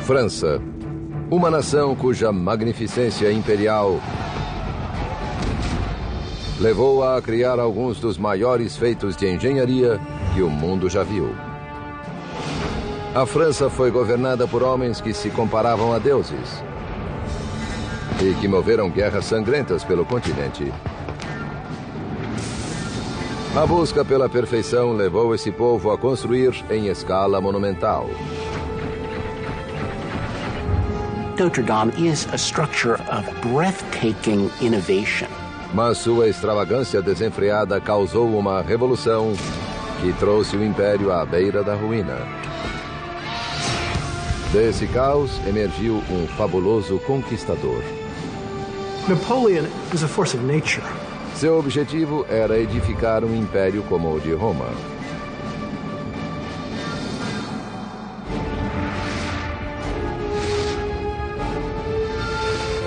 França, uma nação cuja magnificência imperial levou-a a criar alguns dos maiores feitos de engenharia que o mundo já viu. A França foi governada por homens que se comparavam a deuses e que moveram guerras sangrentas pelo continente. A busca pela perfeição levou esse povo a construir em escala monumental. Notre Dame is a structure of breathtaking innovation. Mas sua extravagância desenfreada causou uma revolução que trouxe o império à beira da ruína. Desse caos emergiu um fabuloso conquistador. Napoleon was a force of nature. Seu objetivo era edificar um império como o de Roma.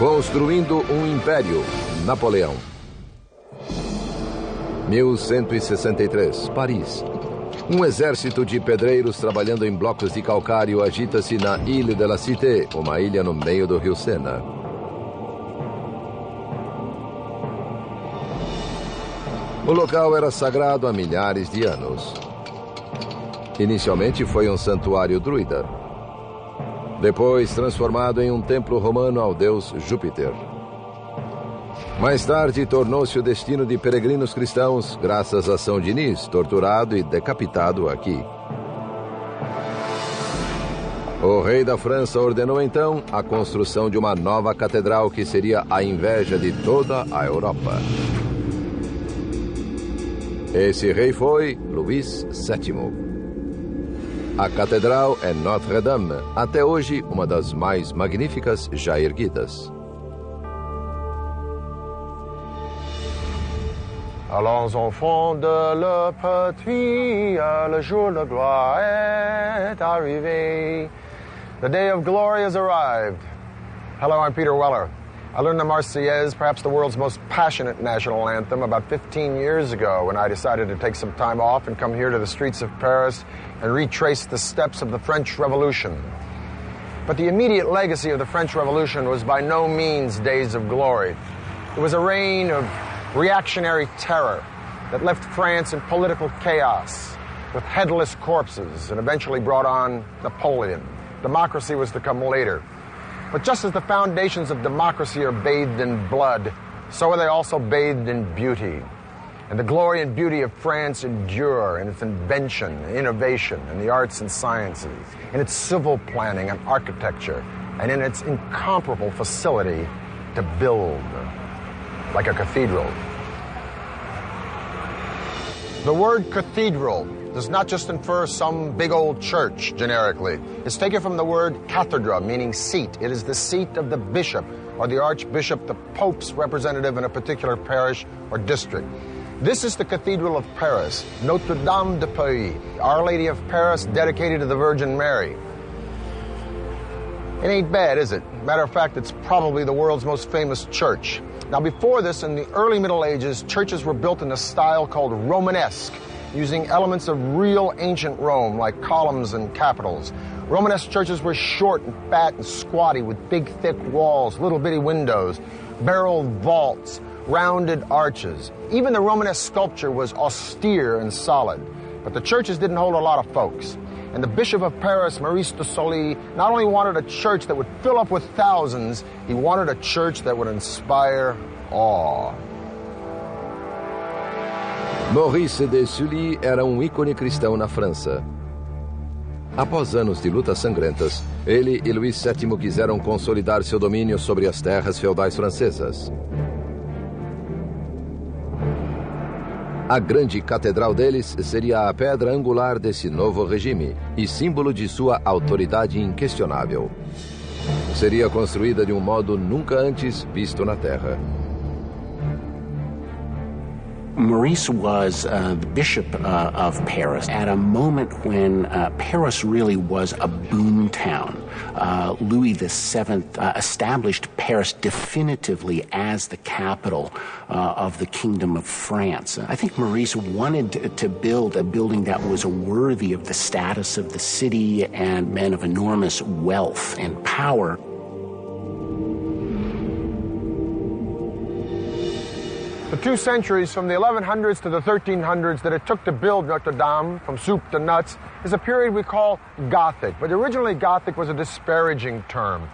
Construindo um império, Napoleão. 1163, Paris. Um exército de pedreiros trabalhando em blocos de calcário agita-se na Île de la Cité, uma ilha no meio do rio Sena. O local era sagrado há milhares de anos. Inicialmente foi um santuário druida. Depois transformado em um templo romano ao deus Júpiter. Mais tarde tornou-se o destino de peregrinos cristãos graças a São Diniz, torturado e decapitado aqui. O rei da França ordenou então a construção de uma nova catedral que seria a inveja de toda a Europa. Esse rei foi Luís VII. A catedral é Notre-Dame, até hoje uma das mais magníficas já erguidas. Allons enfants de la patrie, le jour de gloire est arrivé. The day of glory has arrived. Hello, I'm Peter Weller. I learned the Marseillaise, perhaps the world's most passionate national anthem, about 15 years ago when I decided to take some time off and come here to the streets of Paris and retrace the steps of the French Revolution. But the immediate legacy of the French Revolution was by no means days of glory. It was a reign of reactionary terror that left France in political chaos with headless corpses and eventually brought on Napoleon. Democracy was to come later. But just as the foundations of democracy are bathed in blood, so are they also bathed in beauty. And the glory and beauty of France endure in its invention, innovation, in the arts and sciences, in its civil planning and architecture, and in its incomparable facility to build, like a cathedral. The word cathedral does not just infer some big old church, generically. It's taken from the word cathedra, meaning seat. It is the seat of the bishop or the archbishop, the pope's representative in a particular parish or district. This is the Cathedral of Paris, Notre Dame de Paris, Our Lady of Paris, dedicated to the Virgin Mary. It ain't bad, is it? Matter of fact, it's probably the world's most famous church. Now, before this, in the early Middle Ages, churches were built in a style called Romanesque, using elements of real ancient Rome, like columns and capitals. Romanesque churches were short and fat and squatty, with big, thick walls, little bitty windows, barreled vaults, rounded arches. Even the Romanesque sculpture was austere and solid. But the churches didn't hold a lot of folks. And the Bishop of Paris, Maurice de Sully, not only wanted a church that would fill up with thousands, he wanted a church that would inspire awe. Maurice de Sully era um ícone cristão na França. Após anos de lutas sangrentas, ele e Luís VII quiseram consolidar seu domínio sobre as terras feudais francesas. A grande catedral deles seria a pedra angular desse novo regime e símbolo de sua autoridade inquestionável. Seria construída de um modo nunca antes visto na Terra. Maurice was the Bishop of Paris at a moment when Paris really was a boom town. Louis VII established Paris definitively as the capital of the Kingdom of France. I think Maurice wanted to build a building that was worthy of the status of the city and men of enormous wealth and power. The 2 centuries from the 1100s to the 1300s that it took to build Notre Dame, from soup to nuts, is a period we call Gothic. But originally Gothic was a disparaging term.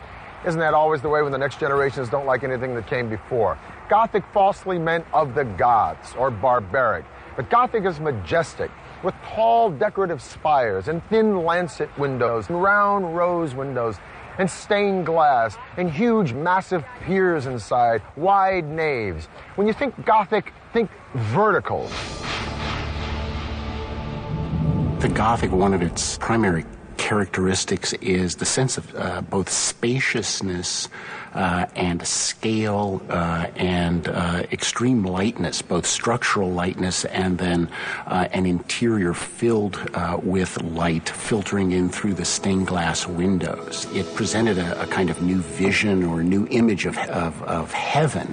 Isn't that always the way when the next generations don't like anything that came before? Gothic falsely meant of the gods, or barbaric. But Gothic is majestic, with tall decorative spires and thin lancet windows and round rose windows and stained glass, and huge, massive piers inside, wide naves. When you think Gothic, think vertical. The Gothic, one of its primary characteristics is the sense of both spaciousness and scale and extreme lightness, both structural lightness and then an interior filled with light filtering in through the stained glass windows. It presented a kind of new vision or new image of heaven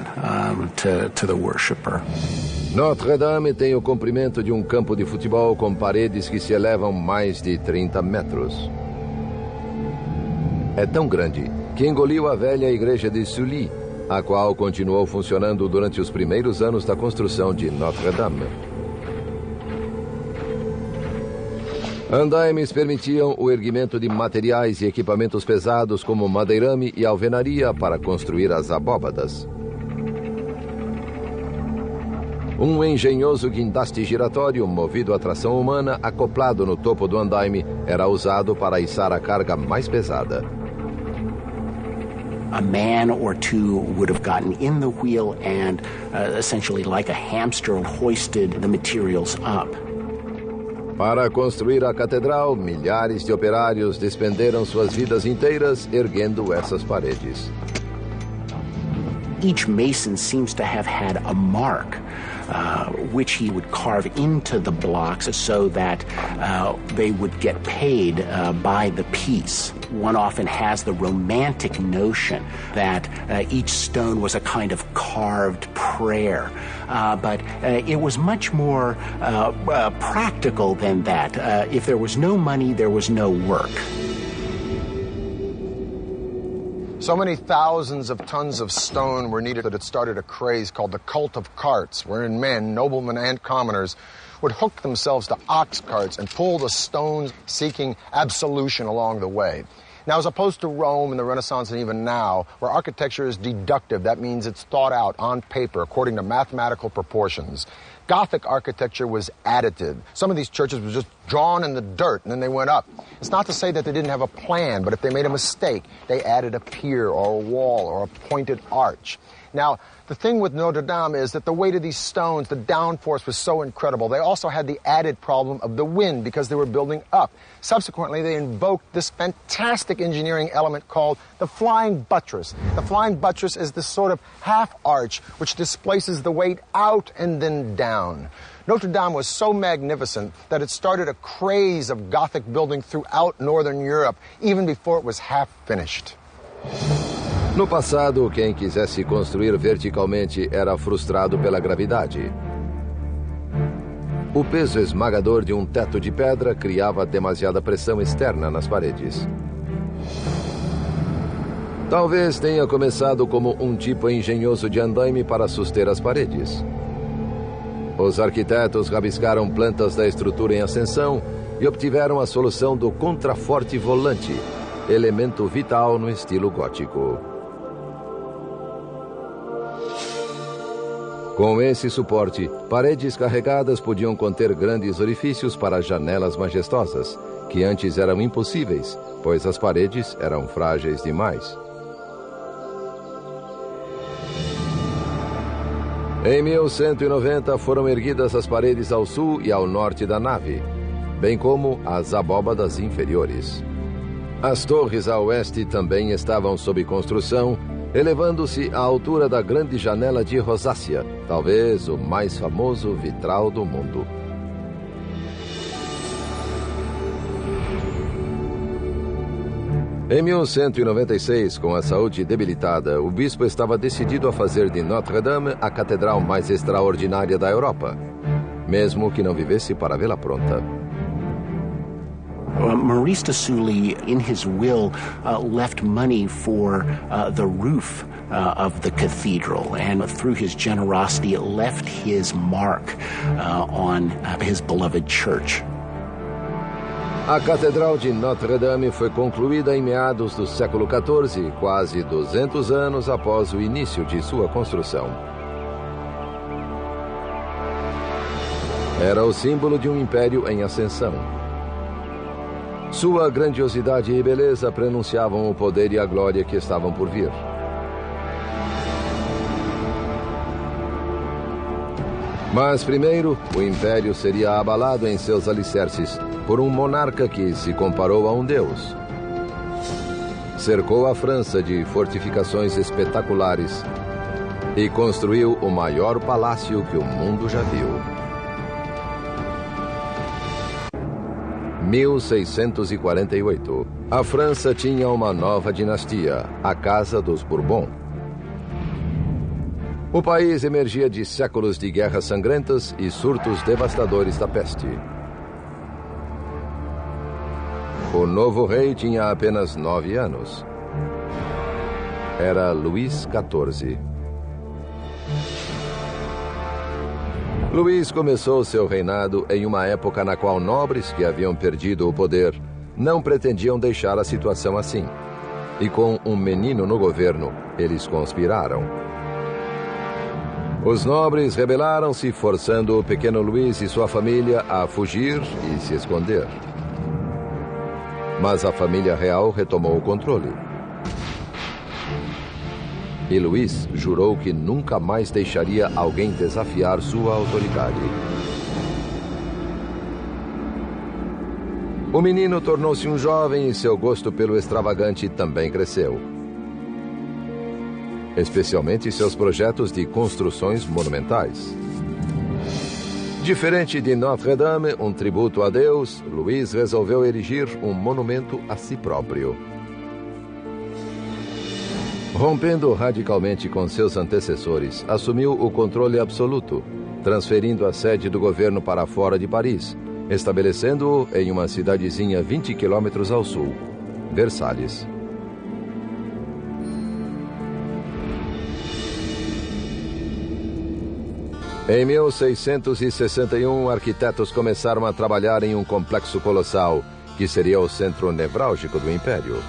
to the worshiper. Notre Dame tem o comprimento de campo de futebol com paredes que se elevam mais de 30 metros. É tão grande que engoliu a velha igreja de Sully, a qual continuou funcionando durante os primeiros anos da construção de Notre Dame. Andaimes permitiam o erguimento de materiais e equipamentos pesados como madeirame e alvenaria para construir as abóbadas. Engenhoso guindaste giratório movido a tração humana acoplado no topo do andaime era usado para içar a carga mais pesada. A man or two would have gotten in the wheel and essentially like a hamster hoisted the materials up. Para construir a catedral, milhares de operários despenderam suas vidas inteiras erguendo essas paredes. Each mason seems to have had a mark which he would carve into the blocks so that they would get paid by the piece. One often has the romantic notion that each stone was a kind of carved prayer, but it was much more practical than that. If there was no money, there was no work. So many thousands of tons of stone were needed that it started a craze called the cult of carts, wherein men, noblemen and commoners, would hook themselves to ox carts and pull the stones seeking absolution along the way. Now, as opposed to Rome in the Renaissance and even now, where architecture is deductive, that means it's thought out on paper according to mathematical proportions, Gothic architecture was additive. Some of these churches were just drawn in the dirt and then they went up. It's not to say that they didn't have a plan, but if they made a mistake, they added a pier or a wall or a pointed arch. Now, the thing with Notre Dame is that the weight of these stones, the downforce was so incredible. They also had the added problem of the wind because they were building up. Subsequently, they invoked this fantastic engineering element called the flying buttress. The flying buttress is this sort of half arch which displaces the weight out and then down. Notre Dame was so magnificent that it started a craze of Gothic building throughout Northern Europe, even before it was half finished. No passado, quem quisesse construir verticalmente era frustrado pela gravidade. O peso esmagador de teto de pedra criava demasiada pressão externa nas paredes. Talvez tenha começado como tipo engenhoso de andaime para suster as paredes. Os arquitetos rabiscaram plantas da estrutura em ascensão e obtiveram a solução do contraforte volante, elemento vital no estilo gótico. Com esse suporte, paredes carregadas podiam conter grandes orifícios para janelas majestosas, que antes eram impossíveis, pois as paredes eram frágeis demais. Em 1190 foram erguidas as paredes ao sul e ao norte da nave, bem como as abóbadas inferiores. As torres a oeste também estavam sob construção elevando-se à altura da grande janela de rosácea, talvez o mais famoso vitral do mundo. Em 1196, com a saúde debilitada, o bispo estava decidido a fazer de Notre-Dame a catedral mais extraordinária da Europa, mesmo que não vivesse para vê-la pronta. Maurice de Sully, in his will, left money for the roof of the cathedral, and through his generosity left his mark on his beloved church. A Catedral de Notre-Dame foi concluída em meados do século XIV, quase 200 anos após o início de sua construção. Era o símbolo de um império em ascensão. Sua grandiosidade e beleza prenunciavam o poder e a glória que estavam por vir. Mas primeiro, o império seria abalado em seus alicerces por um monarca que se comparou a um deus. Cercou a França de fortificações espetaculares e construiu o maior palácio que o mundo já viu. 1648. A França tinha uma nova dinastia, a Casa dos Bourbon. O país emergia de séculos de guerras sangrentas e surtos devastadores da peste. O novo rei tinha apenas 9 anos. Era Luís XIV. Luís começou seu reinado em uma época na qual nobres que haviam perdido o poder não pretendiam deixar a situação assim. E com um menino no governo, eles conspiraram. Os nobres rebelaram-se, forçando o pequeno Luís e sua família a fugir e se esconder. Mas a família real retomou o controle. E Luís jurou que nunca mais deixaria alguém desafiar sua autoridade. O menino tornou-se um jovem e seu gosto pelo extravagante também cresceu. Especialmente seus projetos de construções monumentais. Diferente de Notre-Dame, um tributo a Deus, Luís resolveu erigir um monumento a si próprio. Rompendo radicalmente com seus antecessores, assumiu o controle absoluto, transferindo a sede do governo para fora de Paris, estabelecendo-o em uma cidadezinha 20 quilômetros ao sul, Versalhes. Em 1661, arquitetos começaram a trabalhar em um complexo colossal, que seria o centro nevrálgico do império.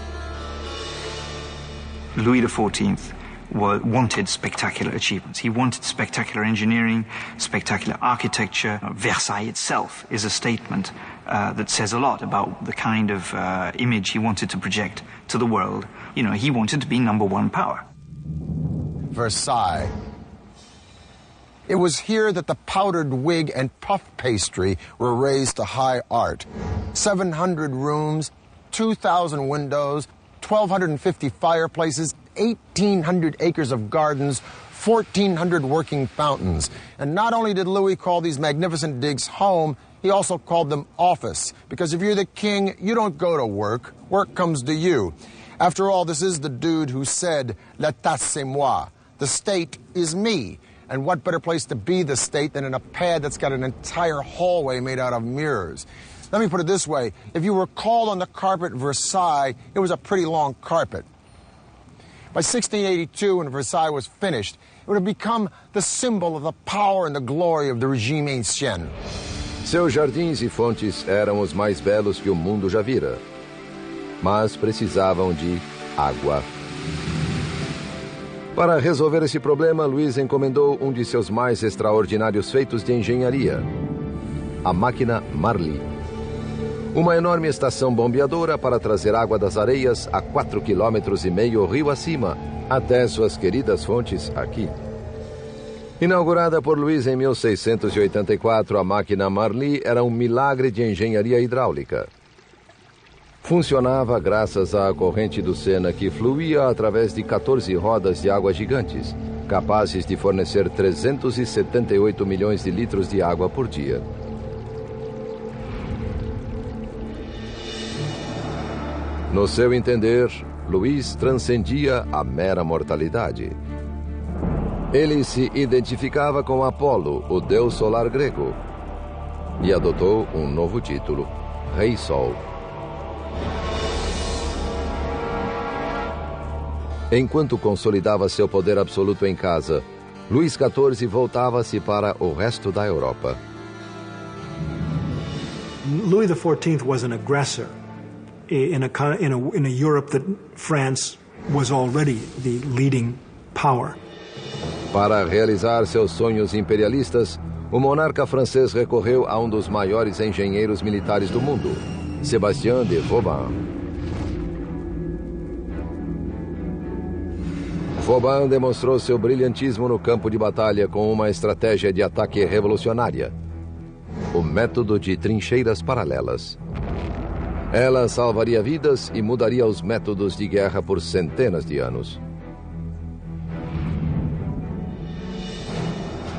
Louis XIV wanted spectacular achievements. He wanted spectacular engineering, spectacular architecture. Versailles itself is a statement that says a lot about the kind of image he wanted to project to the world. You know, he wanted to be number one power. Versailles. It was here that the powdered wig and puff pastry were raised to high art. 700 rooms, 2,000 windows, 1,250 fireplaces, 1,800 acres of gardens, 1,400 working fountains. And not only did Louis call these magnificent digs home, he also called them office. Because if you're the king, you don't go to work. Work comes to you. After all, this is the dude who said, "L'État c'est moi." The state is me. And what better place to be the state than in a pad that's got an entire hallway made out of mirrors? Let me put it this way. If you were called on the carpet at Versailles, it was a pretty long carpet. By 1682, when Versailles was finished, it would have become the symbol of the power and the glory of the regime ancien. Seus jardins e fontes eram os mais belos que o mundo já vira. Mas precisavam de água. Para resolver esse problema, Luís encomendou um de seus mais extraordinários feitos de engenharia, a máquina Marly. Uma enorme estação bombeadora para trazer água das areias a 4,5 km rio acima, até suas queridas fontes aqui. Inaugurada por Luís em 1684, a máquina Marly era um milagre de engenharia hidráulica. Funcionava graças à corrente do Sena, que fluía através de 14 rodas de água gigantes, capazes de fornecer 378 milhões de litros de água por dia. No seu entender, Luís transcendia a mera mortalidade. Ele se identificava com Apolo, o deus solar grego, e adotou um novo título, Rei Sol. Enquanto consolidava seu poder absoluto em casa, Luís XIV voltava-se para o resto da Europa. Louis XIV was an aggressor in a Europe that France was already the leading power. Para realizar seus sonhos imperialistas, o monarca francês recorreu a um dos maiores engenheiros militares do mundo, Sébastien de Vauban. Vauban demonstrou seu brilhantismo no campo de batalha com uma estratégia de ataque revolucionária, o método de trincheiras paralelas. Ela salvaria vidas e mudaria os métodos de guerra por centenas de anos.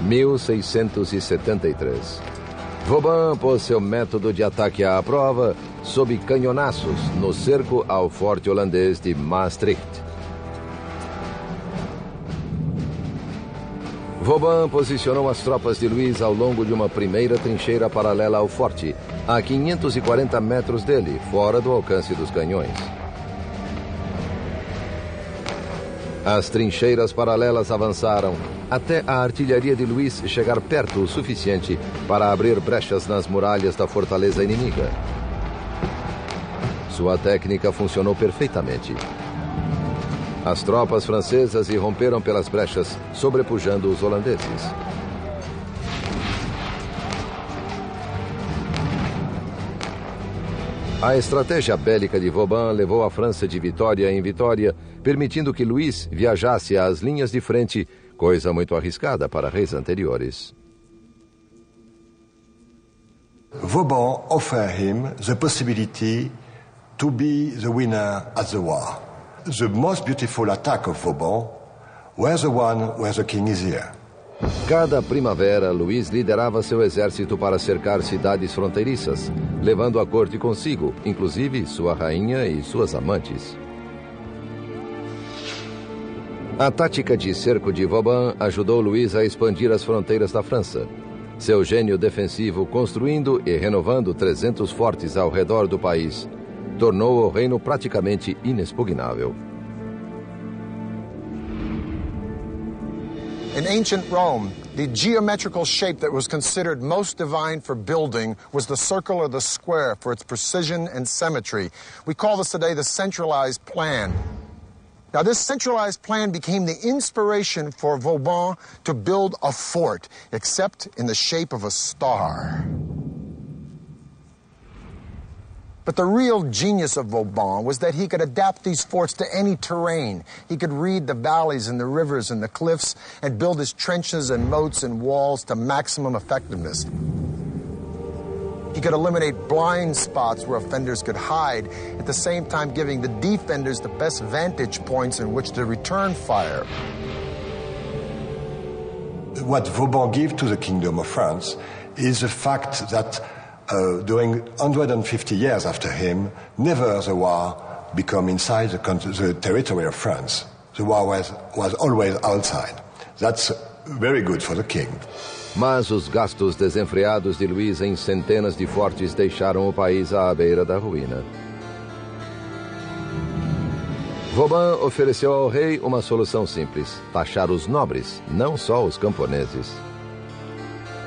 1673. Vauban pôs seu método de ataque à prova sob canhonaços no cerco ao forte holandês de Maastricht. Vauban posicionou as tropas de Luís ao longo de uma primeira trincheira paralela ao forte, a 540 metros dele, fora do alcance dos canhões. As trincheiras paralelas avançaram até a artilharia de Luís chegar perto o suficiente para abrir brechas nas muralhas da fortaleza inimiga. Sua técnica funcionou perfeitamente. As tropas francesas irromperam pelas brechas, sobrepujando os holandeses. A estratégia bélica de Vauban levou a França de vitória em vitória, permitindo que Luís viajasse às linhas de frente, coisa muito arriscada para reis anteriores. Vauban offered him the possibility to be the winner at the war. The most beautiful attack of Vauban was the one where the king is here. Cada primavera, Luís liderava seu exército para cercar cidades fronteiriças, levando a corte consigo, inclusive sua rainha e suas amantes. A tática de cerco de Vauban ajudou Luís a expandir as fronteiras da França. Seu gênio defensivo, construindo e renovando 300 fortes ao redor do país, tornou o reino praticamente inexpugnável. In ancient Rome, the geometrical shape that was considered most divine for building was the circle or the square for its precision and symmetry. We call this today the centralized plan. Now, this centralized plan became the inspiration for Vauban to build a fort, except in the shape of a star. But the real genius of Vauban was that he could adapt these forts to any terrain. He could read the valleys and the rivers and the cliffs and build his trenches and moats and walls to maximum effectiveness. He could eliminate blind spots where offenders could hide, at the same time giving the defenders the best vantage points in which to return fire. What Vauban gave to the Kingdom of France is the fact that during 150 years after him, never the war became inside the territory of France. The war was always outside. That's very good for the king. Mas os gastos desenfreados de Luís em centenas de fortes deixaram o país à beira da ruína. Vauban ofereceu ao rei uma solução simples: taxar os nobres, não só os camponeses.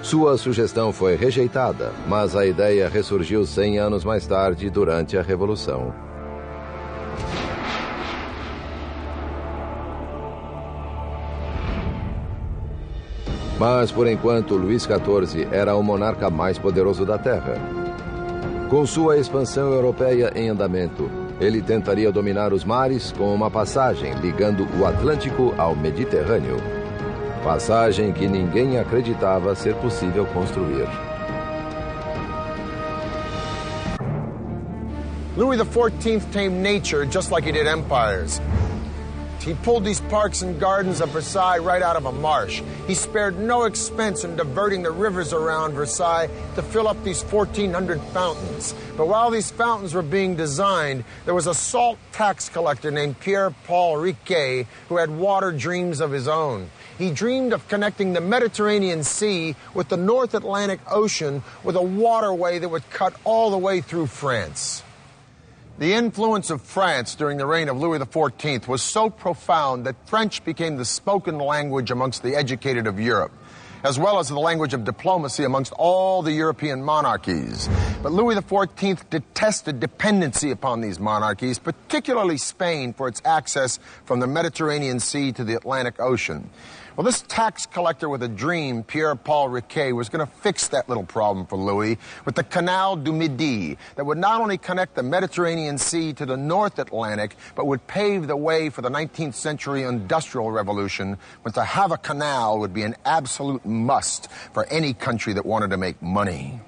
Sua sugestão foi rejeitada, mas a ideia ressurgiu 100 anos mais tarde, durante a Revolução. Mas, por enquanto, Luís XIV era o monarca mais poderoso da Terra. Com sua expansão europeia em andamento, ele tentaria dominar os mares com uma passagem ligando o Atlântico ao Mediterrâneo. Passagem que ninguém acreditava ser possível construir. Louis XIV tamed nature just like he did empires. He pulled these parks and gardens of Versailles right out of a marsh. He spared no expense in diverting the rivers around Versailles to fill up these 1,400 fountains. But while these fountains were being designed, there was a salt tax collector named Pierre-Paul Riquet who had water dreams of his own. He dreamed of connecting the Mediterranean Sea with the North Atlantic Ocean with a waterway that would cut all the way through France. The influence of France during the reign of Louis XIV was so profound that French became the spoken language amongst the educated of Europe, as well as the language of diplomacy amongst all the European monarchies. But Louis XIV detested dependency upon these monarchies, particularly Spain, for its access from the Mediterranean Sea to the Atlantic Ocean. Well, this tax collector with a dream, Pierre-Paul Riquet, was going to fix that little problem for Louis with the Canal du Midi that would not only connect the Mediterranean Sea to the North Atlantic, but would pave the way for the 19th century Industrial Revolution, when to have a canal would be an absolute must for any country that wanted to make money.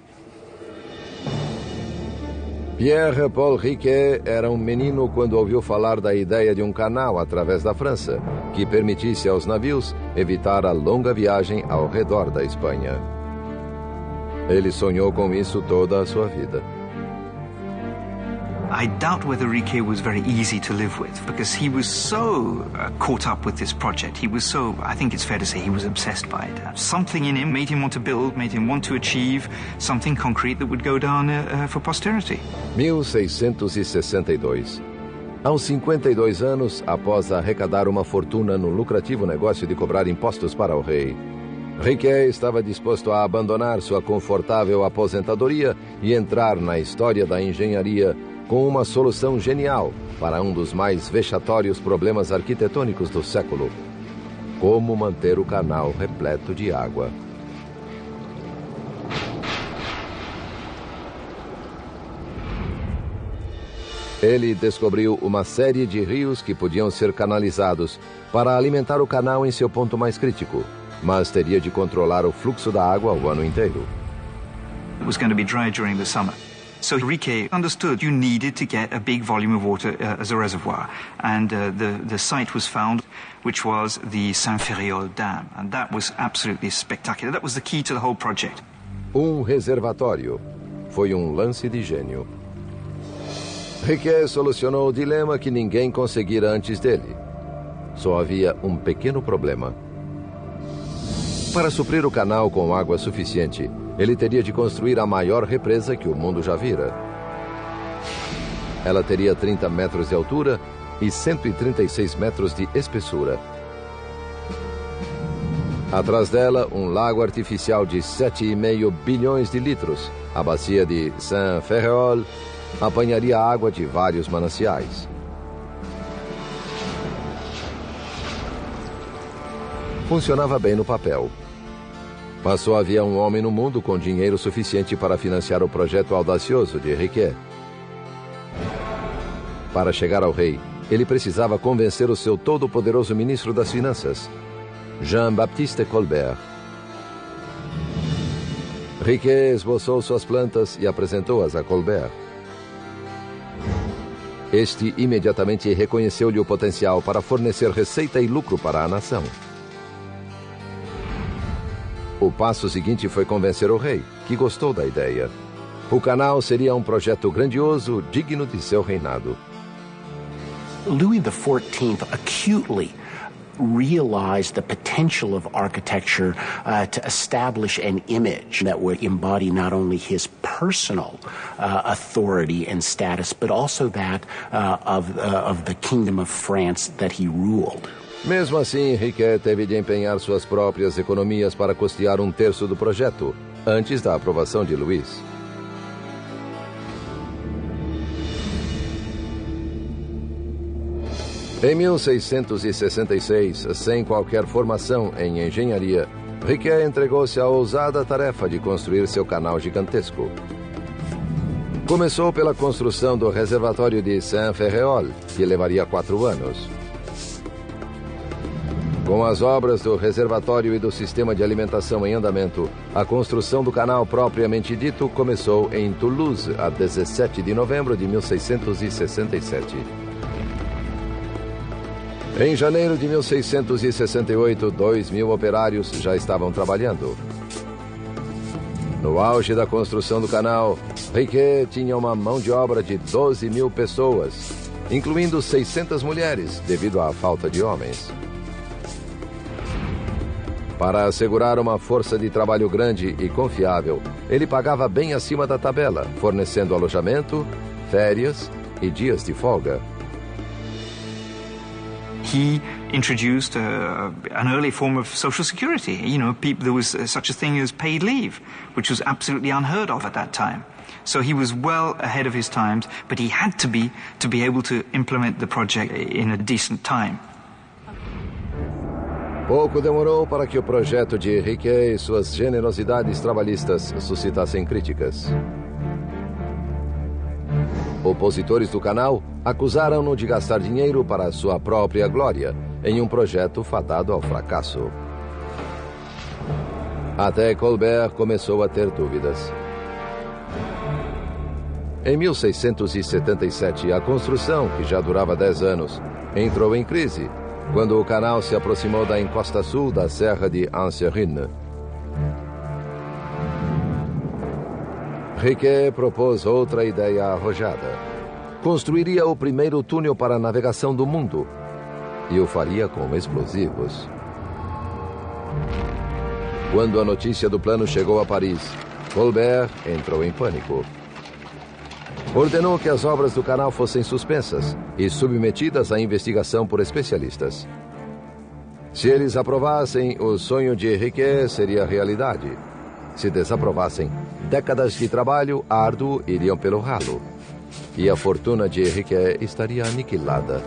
Pierre-Paul Riquet era menino quando ouviu falar da ideia de canal através da França, que permitisse aos navios evitar a longa viagem ao redor da Espanha. Ele sonhou com isso toda a sua vida. I doubt whether Riquet was very easy to live with, because he was so caught up with this project. He was so, I think it's fair to say, he was obsessed by it. Something in him made him want to build, made him want to achieve something concrete that would go down for posterity. 1662. Aos 52 anos, após arrecadar uma fortuna no lucrativo negócio de cobrar impostos para o rei, Riquet estava disposto a abandonar sua confortável aposentadoria e entrar na história da engenharia com uma solução genial para um dos mais vexatórios problemas arquitetônicos do século: como manter o canal repleto de água. Ele descobriu uma série de rios que podiam ser canalizados para alimentar o canal em seu ponto mais crítico, mas teria de controlar o fluxo da água o ano inteiro. It was going to be dry during the summer. So Riquet understood you needed to get a big volume of water as a reservoir. And the site was found, which was the Saint-Ferréol Dam. And that was absolutely spectacular. That was the key to the whole project. Reservatório. Foi lance de gênio. Riquet solucionou o dilema que ninguém conseguira antes dele. Só havia pequeno problema. Para suprir o canal com água suficiente, ele teria de construir a maior represa que o mundo já vira. Ela teria 30 metros de altura e 136 metros de espessura. Atrás dela, lago artificial de 7,5 bilhões de litros. A bacia de Saint-Ferréol apanharia água de vários mananciais. Funcionava bem no papel. Mas só havia homem no mundo com dinheiro suficiente para financiar o projeto audacioso de Riquet. Para chegar ao rei, ele precisava convencer o seu todo-poderoso ministro das Finanças, Jean-Baptiste Colbert. Riquet esboçou suas plantas e apresentou-as a Colbert. Este imediatamente reconheceu-lhe o potencial para fornecer receita e lucro para a nação. O passo seguinte foi convencer o rei, que gostou da ideia. O canal seria projeto grandioso, digno de seu reinado. Louis XIV acutely realized the potential of architecture to establish an image that would embody not only his personal authority and status, but also that of the Kingdom of France that he ruled. Mesmo assim, Riquet teve de empenhar suas próprias economias para custear 1/3 do projeto, antes da aprovação de Luís. Em 1666, sem qualquer formação em engenharia, Riquet entregou-se à ousada tarefa de construir seu canal gigantesco. Começou pela construção do reservatório de Saint-Ferréol, que levaria 4 anos. Com as obras do reservatório e do sistema de alimentação em andamento, a construção do canal propriamente dito começou em Toulouse, a 17 de novembro de 1667. Em janeiro de 1668, 2.000 operários já estavam trabalhando. No auge da construção do canal, Riquet tinha uma mão de obra de 12.000 pessoas, incluindo 600 mulheres, devido à falta de homens. Para assegurar uma força de trabalho grande e confiável, ele pagava bem acima da tabela, fornecendo alojamento, férias e dias de folga. He introduced an early form of social security. You know, there was such a thing as paid leave, which was absolutely unheard of at that time. So he was well ahead of his times, but he had to be able to implement the project in a decent time. Pouco demorou para que o projeto de Riquet e suas generosidades trabalhistas suscitassem críticas. Opositores do canal acusaram-no de gastar dinheiro para sua própria glória em um projeto fadado ao fracasso. Até Colbert começou a ter dúvidas. Em 1677, a construção, que já durava 10 anos, entrou em crise quando o canal se aproximou da encosta sul da Serra de Anserine. Riquet propôs outra ideia arrojada. Construiria o primeiro túnel para a navegação do mundo e o faria com explosivos. Quando a notícia do plano chegou a Paris, Colbert entrou em pânico. Ordenou que as obras do canal fossem suspensas e submetidas à investigação por especialistas. Se eles aprovassem, o sonho de Riquet seria realidade. Se desaprovassem, décadas de trabalho árduo iriam pelo ralo. E a fortuna de Riquet estaria aniquilada.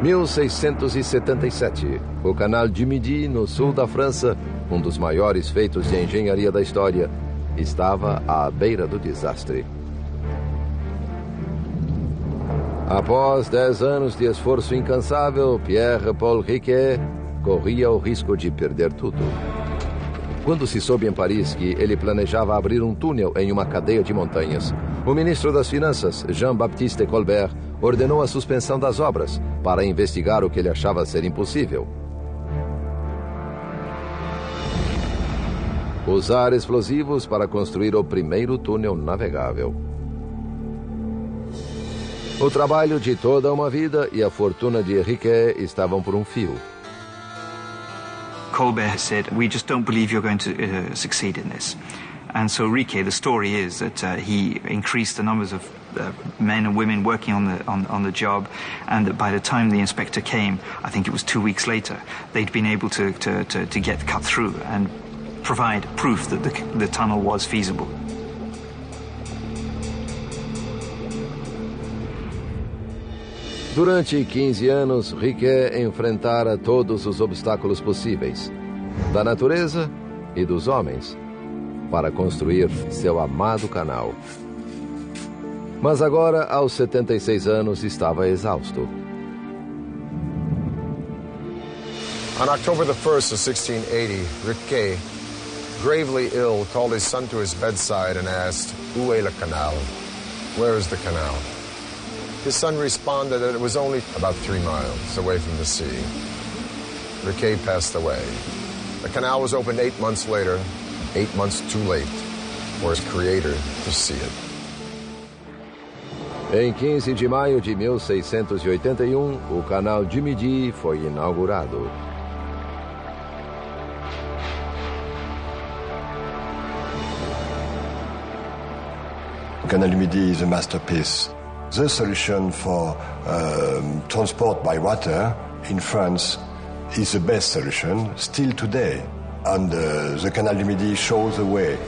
1677. O Canal du Midi, no sul da França, um dos maiores feitos de engenharia da história, estava à beira do desastre. Após 10 anos de esforço incansável, Pierre-Paul Riquet corria o risco de perder tudo. Quando se soube em Paris que ele planejava abrir um túnel em uma cadeia de montanhas, o ministro das Finanças, Jean-Baptiste Colbert, ordenou a suspensão das obras para investigar o que ele achava ser impossível. Usar explosivos para construir o primeiro túnel navegável. O trabalho de toda uma vida e a fortuna de Riquet estavam por um fio. Colbert said, "We just don't believe you're going to succeed in this." And so Riquet, the story is that he increased the numbers of men and women working on the job, and that by the time the inspector came, I think it was 2 weeks later, they'd been able to get cut through and provide proof that the tunnel was feasible. Durante 15 anos, Riquet enfrentara todos os obstáculos possíveis, da natureza e dos homens, para construir seu amado canal. Mas agora, aos 76 anos, estava exausto. On October the 1st of 1680, Riquet, gravely ill, called his son to his bedside and asked, "Où est le canal?" Where is the canal? His son responded that it was only about 3 miles away from the sea. Riquet passed away. The canal was opened 8 months later, 8 months too late for his creator to see it. Em 15 de maio de 1681, o Canal du Midi foi inaugurado. Canal du Midi is a masterpiece. The solution for transport by water in France is the best solution still today. And the Canal du Midi shows the way.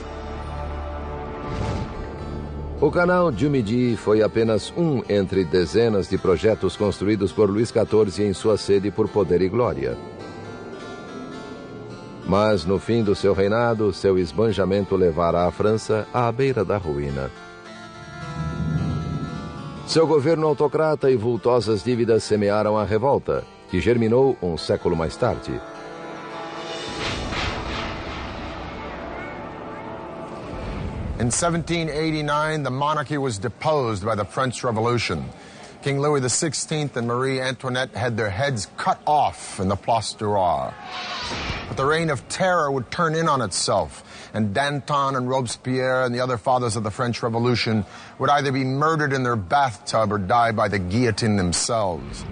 O Canal du Midi foi apenas um entre dezenas de projetos construídos por Luís XIV em sua sede por poder e glória. Mas no fim do seu reinado, seu esbanjamento levara a França à beira da ruína. Seu governo autocrata e vultosas dívidas semearam a revolta, que germinou um século mais tarde. In 1789, the monarchy was deposed by the French Revolution. King Louis XVI and Marie Antoinette had their heads cut off in the Place du Roi. But the reign of terror would turn in on itself, and Danton and Robespierre and the other fathers of the French Revolution would either be murdered in their bathtub or die by the guillotine themselves.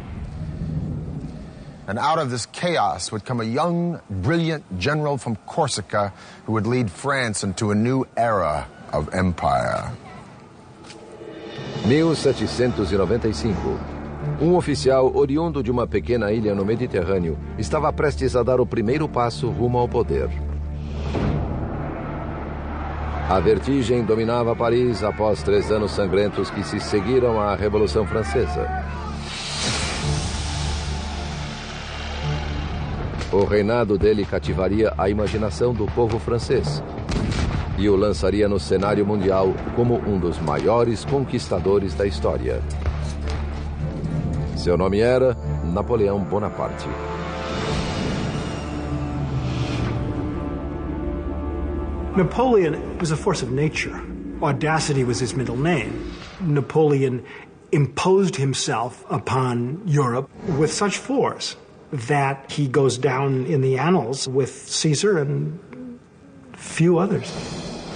And out of this chaos would come a young, brilliant general from Corsica who would lead France into a new era of empire. 1795. Um oficial oriundo de uma pequena ilha no Mediterrâneo estava prestes a dar o primeiro passo rumo ao poder. A vertigem dominava Paris após 3 anos sangrentos que se seguiram à Revolução Francesa. O reinado dele cativaria a imaginação do povo francês e o lançaria no cenário mundial como um dos maiores conquistadores da história. Seu nome era Napoleão Bonaparte. Napoleon was a force of nature. Audacity was his middle name. Napoleon imposed himself upon Europe with such force that he goes down in the annals with Caesar and few others.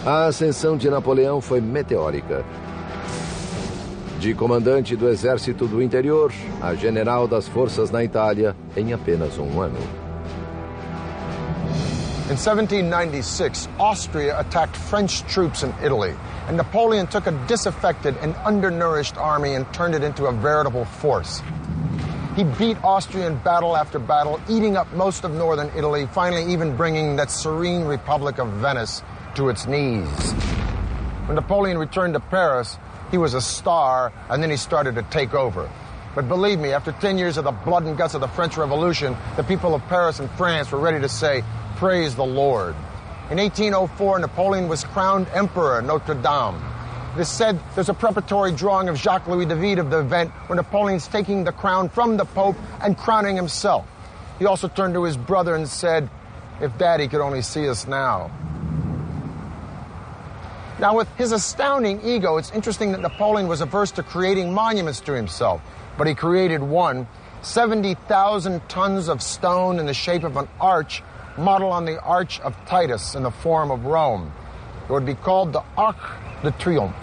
A ascensão de Napoleão foi meteórica. De comandante do exército do interior a general das forças na Itália em apenas um ano. In 1796, Austria attacked French troops in Italy, and Napoleon took a disaffected and undernourished army and turned it into a veritable force. He beat Austria in battle after battle, eating up most of northern Italy, finally even bringing that serene Republic of Venice to its knees. When Napoleon returned to Paris, he was a star, and then he started to take over. But believe me, after 10 years of the blood and guts of the French Revolution, the people of Paris and France were ready to say, "Praise the Lord." In 1804, Napoleon was crowned Emperor at Notre Dame. It is said there's a preparatory drawing of Jacques-Louis David of the event where Napoleon's taking the crown from the Pope and crowning himself. He also turned to his brother and said, "If Daddy could only see us now." Now, with his astounding ego, it's interesting that Napoleon was averse to creating monuments to himself, but he created one, 70,000 tons of stone in the shape of an arch, modeled on the Arch of Titus in the Forum of Rome. It would be called the Arc de Triomphe.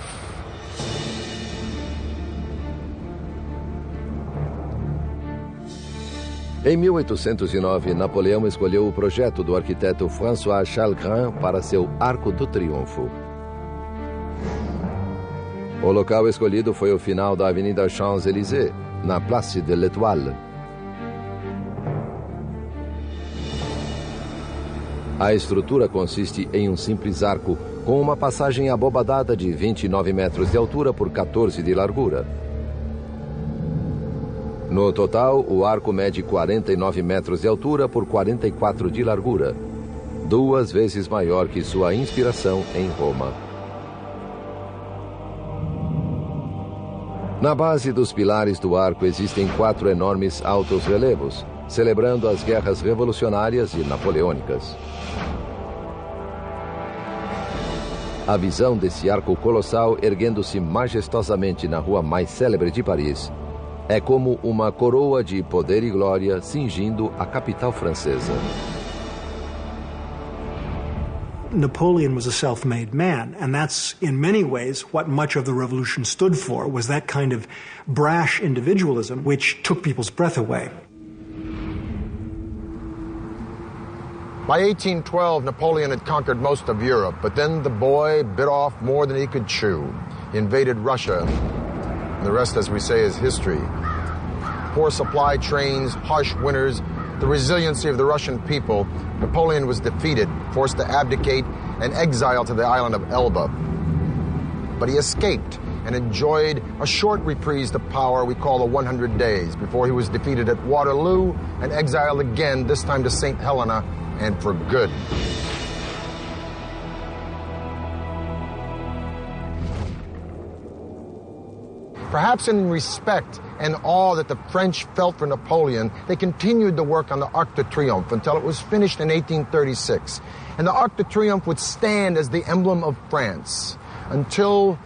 Em 1809, Napoleão escolheu o projeto do arquiteto François Chalgrin para seu Arco do Triunfo. O local escolhido foi o final da Avenida Champs-Élysées, na Place de l'Étoile. A estrutura consiste em um simples arco com uma passagem abobadada de 29 metros de altura por 14 de largura. No total, o arco mede 49 metros de altura por 44 de largura, 2 vezes maior que sua inspiração em Roma. Na base dos pilares do arco existem 4 enormes altos relevos, celebrando as guerras revolucionárias e napoleônicas. A visão desse arco colossal erguendo-se majestosamente na rua mais célebre de Paris é como uma coroa de poder e glória cingindo a capital francesa. Napoleon was a self-made man, and that's in many ways what much of the revolution stood for, was that kind of brash individualism which took people's breath away. By 1812, Napoleon had conquered most of Europe, but then the boy bit off more than he could chew. He invaded Russia, and the rest, as we say, is history. Poor supply trains, harsh winters, the resiliency of the Russian people, Napoleon was defeated, forced to abdicate, and exiled to the island of Elba. But he escaped and enjoyed a short reprise of power we call the 100 Days, before he was defeated at Waterloo and exiled again, this time to St. Helena, and for good. Perhaps in respect and awe that the French felt for Napoleon, they continued the work on the Arc de Triomphe until it was finished in 1836. And the Arc de Triomphe would stand as the emblem of France until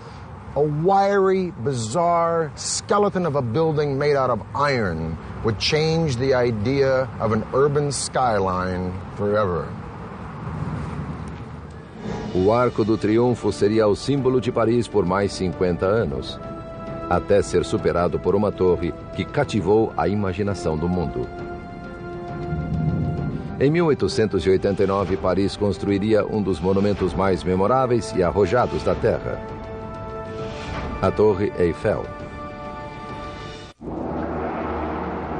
a wiry, bizarre skeleton of a building made out of iron would change the idea of an urban skyline forever. O Arco do Triunfo seria o símbolo de Paris por mais 50 anos, até ser superado por uma torre que cativou a imaginação do mundo. Em 1889, Paris construiria um dos monumentos mais memoráveis e arrojados da Terra, a Torre Eiffel.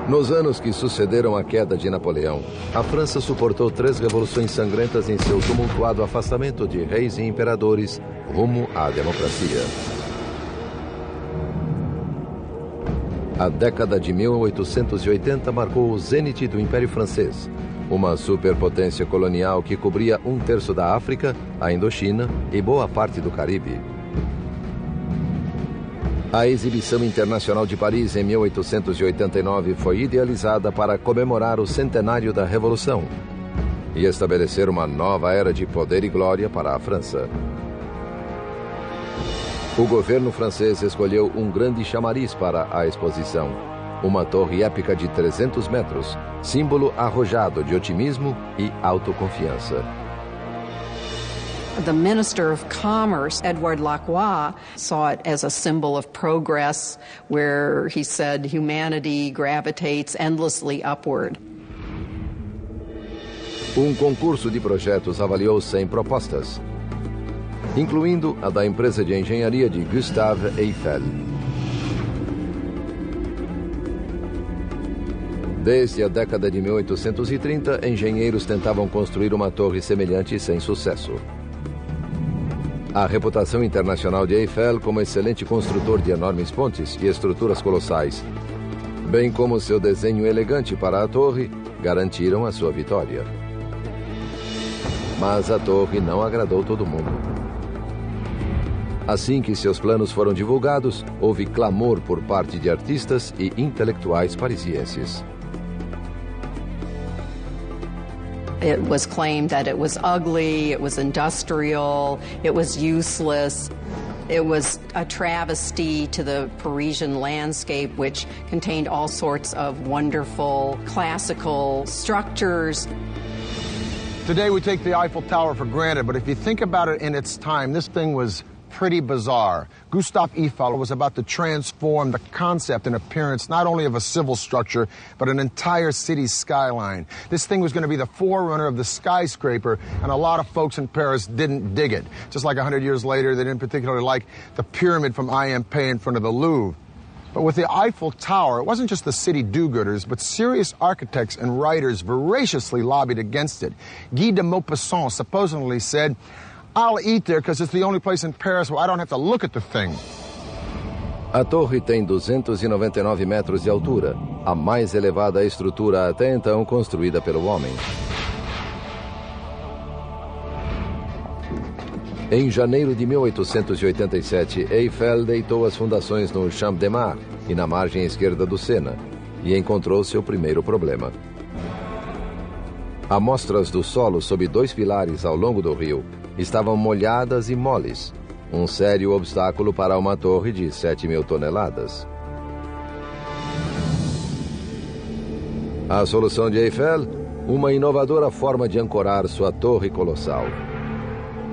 Nos anos que sucederam a queda de Napoleão, a França suportou 3 revoluções sangrentas em seu tumultuado afastamento de reis e imperadores rumo à democracia. A década de 1880 marcou o zênite do Império Francês, uma superpotência colonial que cobria 1/3 da África, a Indochina e boa parte do Caribe. A Exibição Internacional de Paris, em 1889, foi idealizada para comemorar o centenário da Revolução e estabelecer uma nova era de poder e glória para a França. O governo francês escolheu um grande chamariz para a exposição, uma torre épica de 300 metros, símbolo arrojado de otimismo e autoconfiança. The Minister of Commerce, Edouard Lacroix, saw it as a symbol of progress, where he said humanity gravitates endlessly upward. Um concurso de projetos avaliou 100 propostas, incluindo a da empresa de engenharia de Gustave Eiffel. Desde a década de 1830, engenheiros tentavam construir uma torre semelhante sem sucesso. A reputação internacional de Eiffel como excelente construtor de enormes pontes e estruturas colossais, bem como seu desenho elegante para a torre, garantiram a sua vitória. Mas a torre não agradou todo mundo. Assim que seus planos foram divulgados, houve clamor por parte de artistas e intelectuais parisienses. It was claimed that it was ugly, it was industrial, it was useless. It was a travesty to the Parisian landscape, which contained all sorts of wonderful classical structures. Today we take the Eiffel Tower for granted, but if you think about it in its time, this thing was pretty bizarre. Gustave Eiffel was about to transform the concept and appearance not only of a civil structure, but an entire city's skyline. This thing was going to be the forerunner of the skyscraper, and a lot of folks in Paris didn't dig it. Just like 100 years later, they didn't particularly like the pyramid from IMP in front of the Louvre. But with the Eiffel Tower, it wasn't just the city do-gooders, but serious architects and writers voraciously lobbied against it. Guy de Maupassant supposedly said, "I'll eat there because it's the only place in Paris where I don't have to look at the thing." A torre tem 299 metros de altura, a mais elevada estrutura até então construída pelo homem. Em janeiro de 1887, Eiffel deitou as fundações no Champ de Mars e na margem esquerda do Sena, e encontrou seu primeiro problema. Amostras do solo sob 2 pilares ao longo do rio estavam molhadas e moles, um sério obstáculo para uma torre de 7.000 toneladas. A solução de Eiffel? Uma inovadora forma de ancorar sua torre colossal.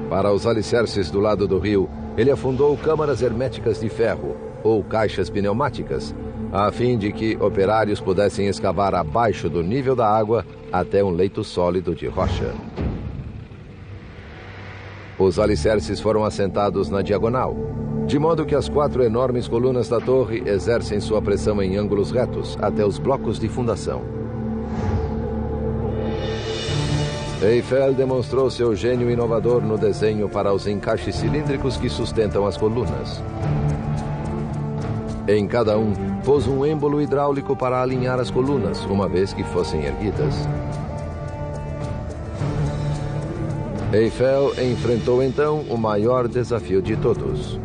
Para os alicerces do lado do rio, ele afundou câmaras herméticas de ferro, ou caixas pneumáticas, a fim de que operários pudessem escavar abaixo do nível da água até um leito sólido de rocha. Os alicerces foram assentados na diagonal, de modo que as 4 enormes colunas da torre exercem sua pressão em ângulos retos até os blocos de fundação. Eiffel demonstrou seu gênio inovador no desenho para os encaixes cilíndricos que sustentam as colunas. Em cada um, pôs um êmbolo hidráulico para alinhar as colunas, uma vez que fossem erguidas. Eiffel enfrentou então o maior desafio de todos: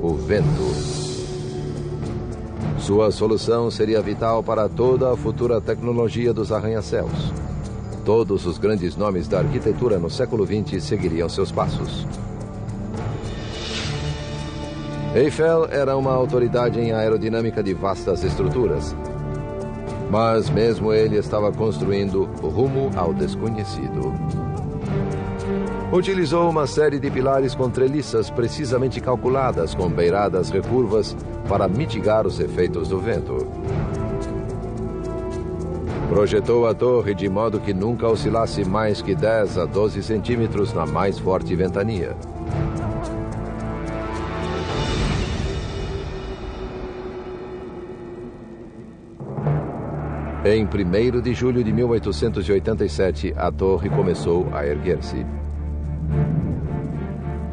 o vento. Sua solução seria vital para toda a futura tecnologia dos arranha-céus. Todos os grandes nomes da arquitetura no século XX seguiriam seus passos. Eiffel era uma autoridade em aerodinâmica de vastas estruturas. Mas mesmo ele estava construindo rumo ao desconhecido. Utilizou uma série de pilares com treliças precisamente calculadas com beiradas recurvas para mitigar os efeitos do vento. Projetou a torre de modo que nunca oscilasse mais que 10 a 12 centímetros na mais forte ventania. Em 1º de julho de 1887, a torre começou a erguer-se.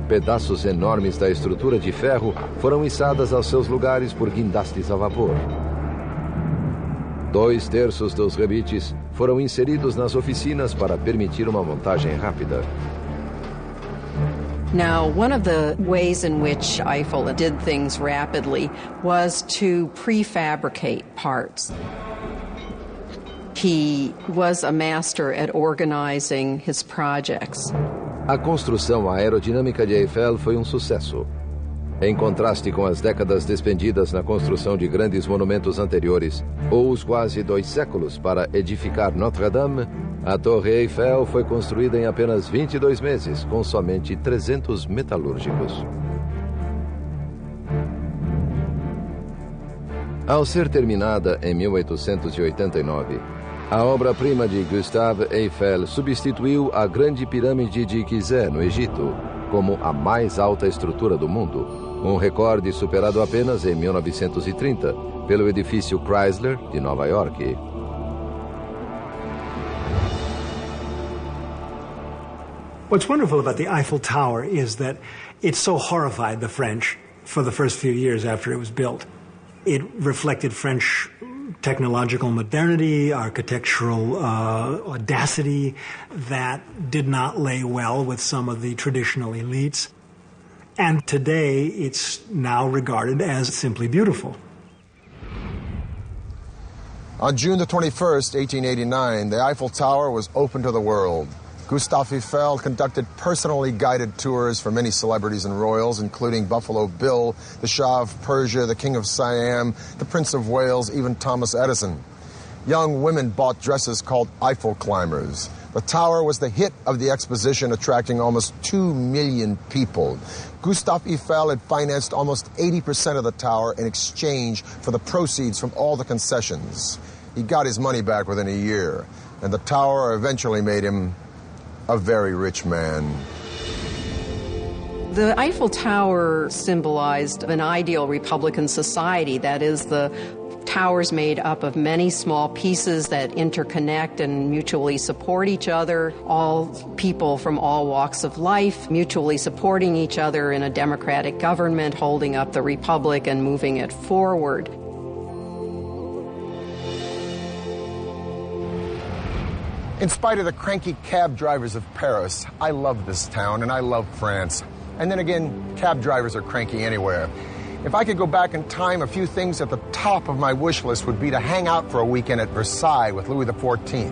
Pedaços enormes da estrutura de ferro foram içadas aos seus lugares por guindastes a vapor. 2/3 dos rebites foram inseridos nas oficinas para permitir uma montagem rápida. Now, one of the ways in which Eiffel did things rapidly was to prefabricate parts. He was a master at organizing his projects. A construção aerodinâmica de Eiffel foi um sucesso. Em contraste com as décadas despendidas na construção de grandes monumentos anteriores, ou os quase 2 séculos para edificar Notre-Dame, a Torre Eiffel foi construída em apenas 22 meses, com somente 300 metalúrgicos. Ao ser terminada em 1889, a obra-prima de Gustave Eiffel substituiu a Grande Pirâmide de Gizé, no Egito, como a mais alta estrutura do mundo, um recorde superado apenas em 1930 pelo edifício Chrysler de Nova York. What's wonderful about the Eiffel Tower is that it so horrified the French for the first few years after it was built. It reflected French technological modernity, architectural audacity that did not lay well with some of the traditional elites. And today, it's now regarded as simply beautiful. On June the 21st, 1889, the Eiffel Tower was open to the world. Gustave Eiffel conducted personally guided tours for many celebrities and royals, including Buffalo Bill, the Shah of Persia, the King of Siam, the Prince of Wales, even Thomas Edison. Young women bought dresses called Eiffel climbers. The tower was the hit of the exposition, attracting almost 2 million people. Gustave Eiffel had financed almost 80% of the tower in exchange for the proceeds from all the concessions. He got his money back within a year, and the tower eventually made him a very rich man. The Eiffel Tower symbolized an ideal Republican society, that is, the towers made up of many small pieces that interconnect and mutually support each other, all people from all walks of life mutually supporting each other in a democratic government, holding up the republic and moving it forward. In spite of the cranky cab drivers of Paris, I love this town and I love France. And then again, cab drivers are cranky anywhere. If I could go back in time, a few things at the top of my wish list would be to hang out for a weekend at Versailles with Louis XIV,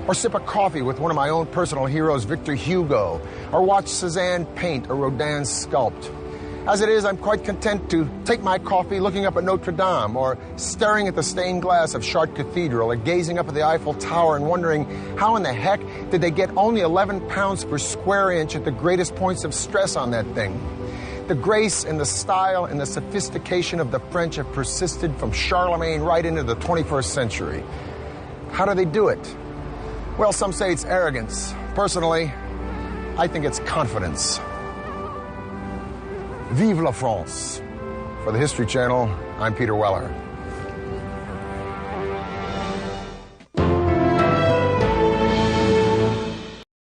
or sip a coffee with one of my own personal heroes, Victor Hugo, or watch Cézanne paint or Rodin sculpt. As it is, I'm quite content to take my coffee looking up at Notre Dame, or staring at the stained glass of Chartres Cathedral, or gazing up at the Eiffel Tower and wondering how in the heck did they get only 11 pounds per square inch at the greatest points of stress on that thing. The grace and the style and the sophistication of the French have persisted from Charlemagne right into the 21st century. How do they do it? Well, some say it's arrogance. Personally, I think it's confidence. Vive la France. For the History Channel, I'm Peter Weller.